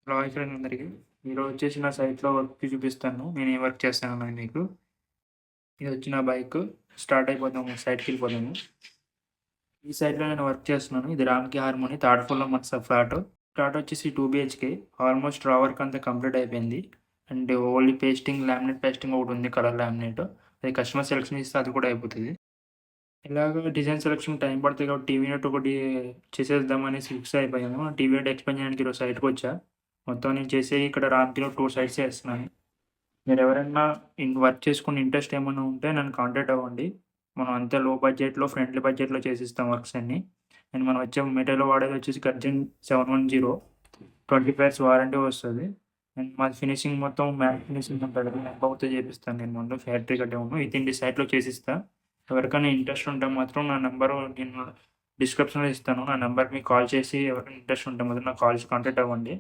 Hello! Hi friends అందరికి. ఈరోజు వచ్చేసి నా సైట్‌లో వర్క్ చూపిస్తాను. నేను ఏం వర్క్ చేస్తానని మీకు. ఇదొచ్చి నా బైకు. స్టార్ట్ అయిపోదాము. సైట్‌కెళ్ళిపోదాము. ఈ సైట్‌లో నేను వర్క్ చేస్తున్నాను. ఇది రామ్‌కి హార్మోని థర్డ్ ఫ్లోర్‌లో మన ఫ్లాటు. ఫ్లాట్ వచ్చేసి 2 బీహెచ్‌కే. ఆల్మోస్ట్ రా వర్క్ అంతా కంప్లీట్ అయిపోయింది. And only pasting, laminate pasting ఒకటుంది కలర్ లామినేట్. అది కస్టమర్ సెలక్షన్ ఇస్తే అది కూడా అయిపోతది. ఇలాగ డిజైన్ సెలక్షన్ టైం పడతది కాబట్టి టీవీ యూనిట్ ఒకటి చేసేద్దామనేసి ఫిక్స్ అయిపోయాను. టీవీ యూనిట్ ఎక్స్‌పాండ్ చేయడానికి ఈరోజు సైట్‌కొచ్చా. మొత్తం నేను చేసేయి ఇక్కడ రామ్‌కిలో 2 సైట్స్ చేస్తున్నాను. మీరెవరైనా వర్క్ చేసుకునే ఇంట్రెస్ట్ ఏమన్నా ఉంటే నన్ను కాంటాక్ట్ అవ్వండి. మనం అంతే లో బడ్జెట్‌లో, ఫ్రెండ్లీ బడ్జెట్‌లో చేసిస్తాం వర్క్స్ అన్నీ. అండ్ మనం వచ్చే మెటీరియల్ వాడేది వచ్చేసి గర్జన్ 710 20 పైర్స్ వారంటీ వస్తది. అండ్ మాది ఫినిషింగ్ మొత్తం మ్యాట్ ఫినిషింగ్ ఉంటది. నెంబర్‌తో చేపిస్తాను నేను ముందు ఫ్యాక్టరీ కట్టేముందు. వితిన్ ది సైట్‌లో చేసిస్తా. ఎవరికైనా ఇంట్రెస్ట్ ఉంటే మాత్రం నా నంబరు నేను డిస్క్రిప్షన్‌లో ఇస్తాను. నా నంబర్‌కి మీకు కాల్ చేసి ఎవరికైనా ఇంట్రెస్ట్ ఉంటే మాత్రం నాకు కాల్ చేసి కాంటాక్ట్ అవ్వండి.